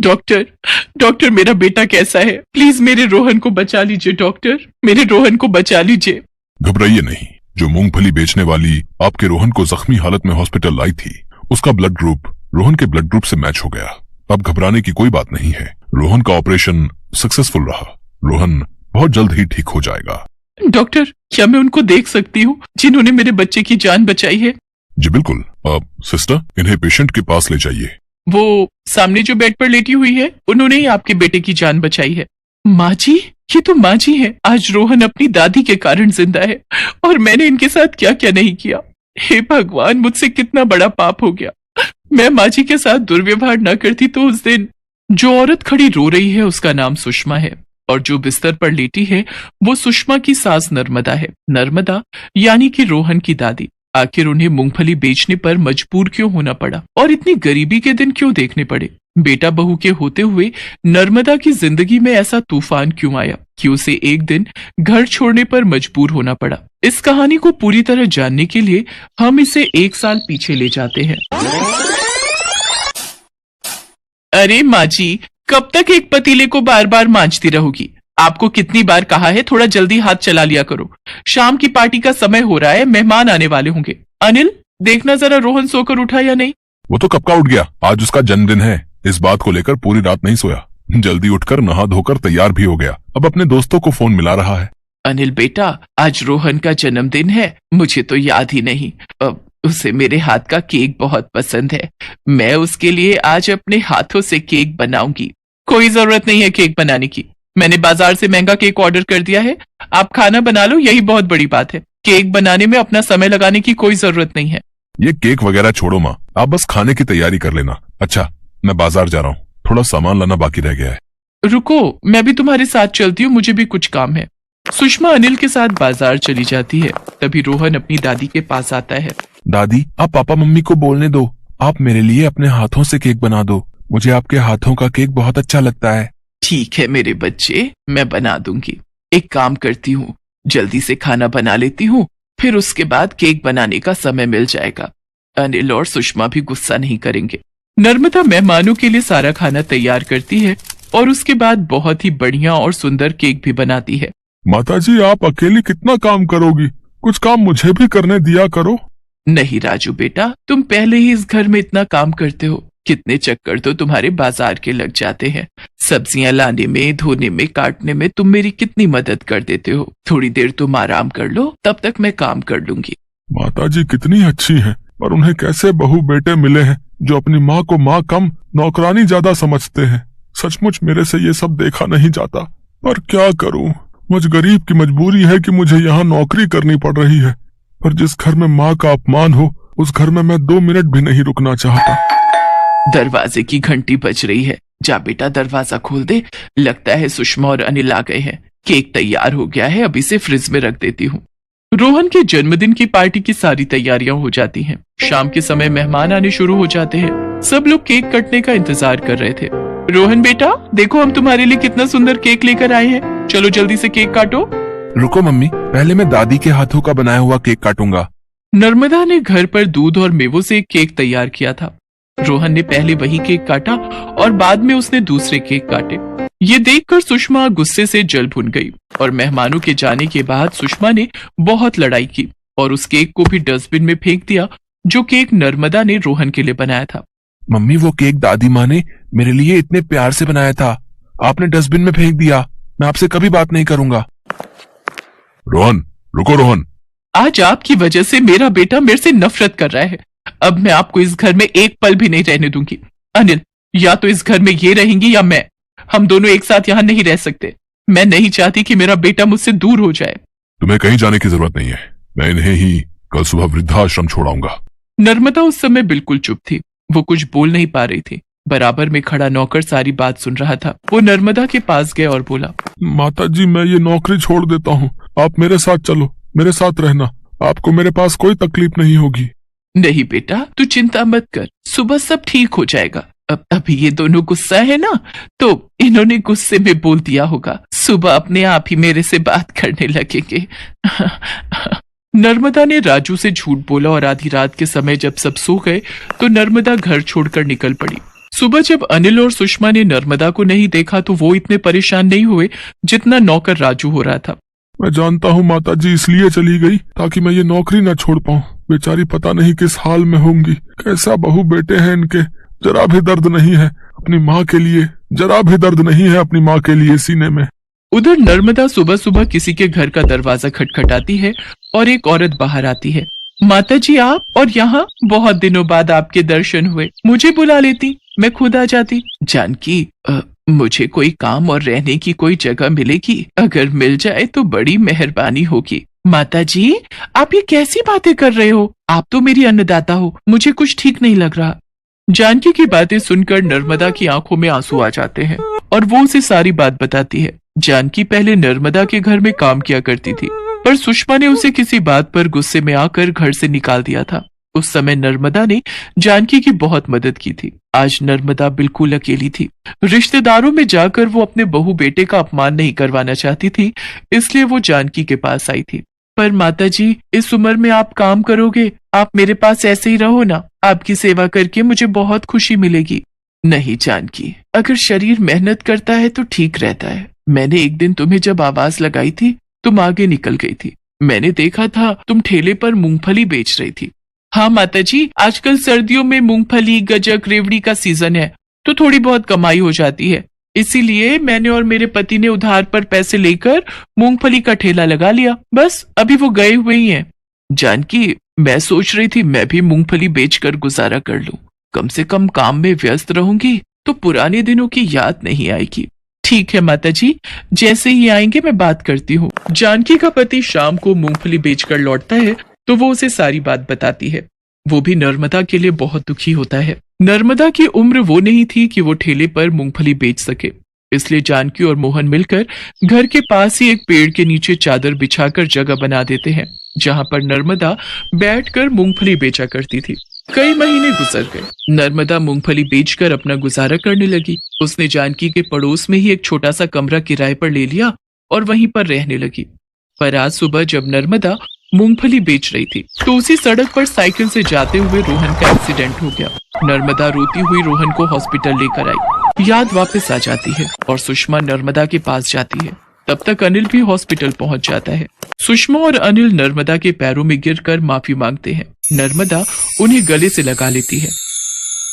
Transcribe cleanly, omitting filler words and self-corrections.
Doctor, doctor मेरा बेटा कैसा है? प्लीज मेरे रोहन को बचा लीजिए डॉक्टर, मेरे रोहन को बचा लीजिए। घबराइए नहीं। जो मूंगफली बेचने वाली आपके रोहन को जख्मी हालत में हॉस्पिटल लाई थी, उसका ब्लड ग्रुप रोहन के ब्लड ग्रुप से मैच हो गया। अब घबराने की कोई बात नहीं है। रोहन का ऑपरेशन सक्सेसफुल रहा। रोहन बहुत जल्द ही ठीक हो जाएगा। डॉक्टर, क्या मैं उनको देख सकती हूँ जिन्होंने मेरे बच्चे की जान बचाई है? जी बिल्कुल। आप सिस्टर, इन्हें पेशेंट के पास ले जाइए। वो सामने जो बेड पर लेटी हुई है, उन्होंने ही आपके बेटे की जान बचाई है। माँ जी, ये तो माँ जी है। आज रोहन अपनी दादी के कारण जिंदा है और मैंने इनके साथ क्या क्या नहीं किया। हे भगवान, मुझसे कितना बड़ा पाप हो गया। मैं माँ जी के साथ दुर्व्यवहार न करती तो उस दिन जो औरत खड़ी रो रही है उसका नाम सुषमा है और जो बिस्तर पर लेटी है वो सुषमा की सास नर्मदा है। नर्मदा यानी कि रोहन की दादी। आखिर उन्हें मूंगफली बेचने पर मजबूर क्यों होना पड़ा और इतनी गरीबी के दिन क्यों देखने पड़े? बेटा बहू के होते हुए नर्मदा की जिंदगी में ऐसा तूफान क्यों आया कि उसे एक दिन घर छोड़ने पर मजबूर होना पड़ा? इस कहानी को पूरी तरह जानने के लिए हम इसे 1 साल पीछे ले जाते हैं। अरे माँ जी, कब तक एक पतीले को बार बार मांजती रहोगी? आपको कितनी बार कहा है थोड़ा जल्दी हाथ चला लिया करो। शाम की पार्टी का समय हो रहा है, मेहमान आने वाले होंगे। अनिल, देखना जरा रोहन सोकर उठा या नहीं। वो तो कब का उठ गया। आज उसका जन्मदिन है। इस बात को लेकर पूरी रात नहीं सोया। जल्दी उठकर नहा धोकर तैयार भी हो गया। अब अपने दोस्तों को फोन मिला रहा है। अनिल बेटा, आज रोहन का जन्मदिन है। मुझे तो याद ही नहीं। उसे मेरे हाथ का केक बहुत पसंद है। मैं उसके लिए आज अपने हाथों से केक बनाऊंगी। कोई जरूरत नहीं है केक बनाने की। मैंने बाजार से महंगा केक ऑर्डर कर दिया है। आप खाना बना लो, यही बहुत बड़ी बात है। केक बनाने में अपना समय लगाने की कोई जरूरत नहीं है। ये केक वगैरह छोड़ो माँ, आप बस खाने की तैयारी कर लेना। अच्छा, मैं बाजार जा रहा हूँ, थोड़ा सामान लाना बाकी रह गया है। रुको, मैं भी तुम्हारे साथ चलती हूँ, मुझे भी कुछ काम है। सुषमा अनिल के साथ बाजार चली जाती है। तभी रोहन अपनी दादी के पास आता है। दादी, आप पापा मम्मी को बोलने दो। आप मेरे लिए अपने हाथों से केक बना दो। मुझे आपके हाथों का केक बहुत अच्छा लगता है। ठीक है मेरे बच्चे, मैं बना दूंगी। एक काम करती हूँ, जल्दी से खाना बना लेती हूँ, फिर उसके बाद केक बनाने का समय मिल जाएगा। अनिल और सुषमा भी गुस्सा नहीं करेंगे। नर्मदा मेहमानों के लिए सारा खाना तैयार करती है और उसके बाद बहुत ही बढ़िया और सुंदर केक भी बनाती है। माताजी, आप अकेली कितना काम करोगी? कुछ काम मुझे भी करने दिया करो। नहीं राजू बेटा, तुम पहले ही इस घर में इतना काम करते हो। कितने चक्कर तो तुम्हारे बाजार के लग जाते हैं। सब्जियां लाने में, धोने में, काटने में तुम मेरी कितनी मदद कर देते हो। थोड़ी देर तुम आराम कर लो, तब तक मैं काम कर लूंगी। माताजी कितनी अच्छी हैं, पर उन्हें कैसे बहू बेटे मिले हैं जो अपनी माँ को माँ कम नौकरानी ज्यादा समझते हैं। सचमुच मेरे से ये सब देखा नहीं जाता, पर क्या करूं? मुझ गरीब की मजबूरी है कि मुझे यहाँ नौकरी करनी पड़ रही है। पर जिस घर में माँ का अपमान हो, उस घर में मैं 2 मिनट भी नहीं रुकना चाहता। दरवाजे की घंटी बज रही है। जा बेटा, दरवाजा खोल दे। लगता है सुषमा और अनिल आ गए हैं। केक तैयार हो गया है, अभी से फ्रिज में रख देती हूँ। रोहन के जन्मदिन की पार्टी की सारी तैयारियां हो जाती हैं। शाम के समय मेहमान आने शुरू हो जाते हैं। सब लोग केक कटने का इंतजार कर रहे थे। रोहन बेटा, देखो हम तुम्हारे लिए कितना सुंदर केक लेकर आए हैं। चलो जल्दी से केक काटो। रुको मम्मी, पहले मैं दादी के हाथों का बनाया हुआ केक काटूंगा। नर्मदा ने घर पर दूध और मेवों से एक केक तैयार किया था। रोहन ने पहले वही केक काटा और बाद में उसने दूसरे केक काटे। ये देखकर सुषमा गुस्से से जल भुन गई और मेहमानों के जाने के बाद सुषमा ने बहुत लड़ाई की और उस केक को भी डस्टबिन में फेंक दिया जो केक नर्मदा ने रोहन के लिए बनाया था। मम्मी, वो केक दादी माँ ने मेरे लिए इतने प्यार से बनाया था, आपने डस्टबिन में फेंक दिया। मैं आपसे कभी बात नहीं करूंगा। रोहन, रुको रोहन। आज आपकी वजह से मेरा बेटा मेरे से नफरत कर रहा है। अब मैं आपको इस घर में एक पल भी नहीं रहने दूंगी। अनिल, या तो इस घर में ये रहेंगी या मैं। हम दोनों एक साथ यहाँ नहीं रह सकते। मैं नहीं चाहती कि मेरा बेटा मुझसे दूर हो जाए। तुम्हें कहीं जाने की जरूरत नहीं है। मैं इन्हें ही कल सुबह वृद्धाश्रम छोड़ाऊंगा। नर्मदा उस समय बिल्कुल चुप थी। वो कुछ बोल नहीं पा रही थी। बराबर में खड़ा नौकर सारी बात सुन रहा था। वो नर्मदा के पास गया और बोला, माताजी, मैं ये नौकरी छोड़ देता हूँ। आप मेरे साथ चलो, मेरे साथ रहना। आपको मेरे पास कोई तकलीफ नहीं होगी। नहीं बेटा, तू चिंता मत कर, सुबह सब ठीक हो जाएगा। अब अभी ये दोनों गुस्सा है ना, तो इन्होंने गुस्से में बोल दिया होगा। सुबह अपने आप ही मेरे से बात करने लगेंगे। नर्मदा ने राजू से झूठ बोला और आधी रात के समय जब सब सो गए तो नर्मदा घर छोड़कर निकल पड़ी। सुबह जब अनिल और सुषमा ने नर्मदा को नहीं देखा तो वो इतने परेशान नहीं हुए जितना नौकर राजू हो रहा था। मैं जानता हूँ माता जी इसलिए चली गई ताकि मैं ये नौकरी न छोड़ पाऊँ। बेचारी पता नहीं किस हाल में होंगी। कैसा बहू बेटे हैं इनके, जरा भी दर्द नहीं है अपनी माँ के लिए, जरा भी दर्द नहीं है अपनी माँ के लिए सीने में। उधर नर्मदा सुबह सुबह किसी के घर का दरवाजा खटखटाती है और एक औरत बाहर आती है। माता जी आप और यहाँ, बहुत दिनों बाद आपके दर्शन हुए, मुझे बुला लेती, मैं खुद आ जाती। जानकी, मुझे कोई काम और रहने की कोई जगह मिलेगी? अगर मिल जाए तो बड़ी मेहरबानी होगी। माता जी आप ये कैसी बातें कर रहे हो? आप तो मेरी अन्नदाता हो, मुझे कुछ ठीक नहीं लग रहा। जानकी की बातें सुनकर नर्मदा की आंखों में आंसू आ जाते हैं और वो उसे सारी बात बताती है। जानकी पहले नर्मदा के घर में काम किया करती थी, पर सुषमा ने उसे किसी बात पर गुस्से में आकर घर से निकाल दिया था। उस समय नर्मदा ने जानकी की बहुत मदद की थी। आज नर्मदा बिल्कुल अकेली थी। रिश्तेदारों में जाकर वो अपने बहू बेटे का अपमान नहीं करवाना चाहती थी, इसलिए वो जानकी के पास आई थी। पर माता जी इस उम्र में आप काम करोगे? आप मेरे पास ऐसे ही रहो ना, आपकी सेवा करके मुझे बहुत खुशी मिलेगी। नहीं जानकी, अगर शरीर मेहनत करता है तो ठीक रहता है। मैंने एक दिन तुम्हें जब आवाज लगाई थी तुम आगे निकल गई थी। मैंने देखा था तुम ठेले पर मूंगफली बेच रही थी। हाँ माता जी, आजकल सर्दियों में मूंगफली, गजक, रेवड़ी का सीजन है तो थोड़ी बहुत कमाई हो जाती है, इसीलिए मैंने और मेरे पति ने उधार पर पैसे लेकर मूंगफली का ठेला लगा लिया। बस अभी वो गए हुए ही हैं। जानकी, मैं सोच रही थी मैं भी मूंगफली बेचकर गुजारा कर लूं। कम से कम काम में व्यस्त रहूंगी तो पुराने दिनों की याद नहीं आएगी। ठीक है माता जी, जैसे ही आएंगे मैं बात करती हूँ। जानकी का पति शाम को मूंगफली बेचकर लौटता है तो वो उसे सारी बात बताती है। वो भी नर्मदा के लिए बहुत दुखी होता है। नर्मदा की उम्र वो नहीं थी कि वो ठेले पर मूंगफली बेच सके, इसलिए जानकी और मोहन मिलकर घर के पास ही एक पेड़ के नीचे चादर बिछाकर जगह बना देते हैं, जहाँ पर नर्मदा बैठकर मूंगफली बेचा करती थी। कई महीने गुजर गए। नर्मदा मूंगफली बेचकर अपना गुजारा करने लगी। उसने जानकी के पड़ोस में ही एक छोटा सा कमरा किराए पर ले लिया और वहीं पर रहने लगी। पर आज सुबह जब नर्मदा मूंगफली बेच रही थी तो उसी सड़क पर साइकिल से जाते हुए रोहन का एक्सीडेंट हो गया। नर्मदा रोती हुई रोहन को हॉस्पिटल लेकर आई। याद वापस आ जाती है और सुषमा नर्मदा के पास जाती है। तब तक अनिल भी हॉस्पिटल पहुंच जाता है। सुषमा और अनिल नर्मदा के पैरों में गिरकर माफी मांगते हैं। नर्मदा उन्हें गले से लगा लेती है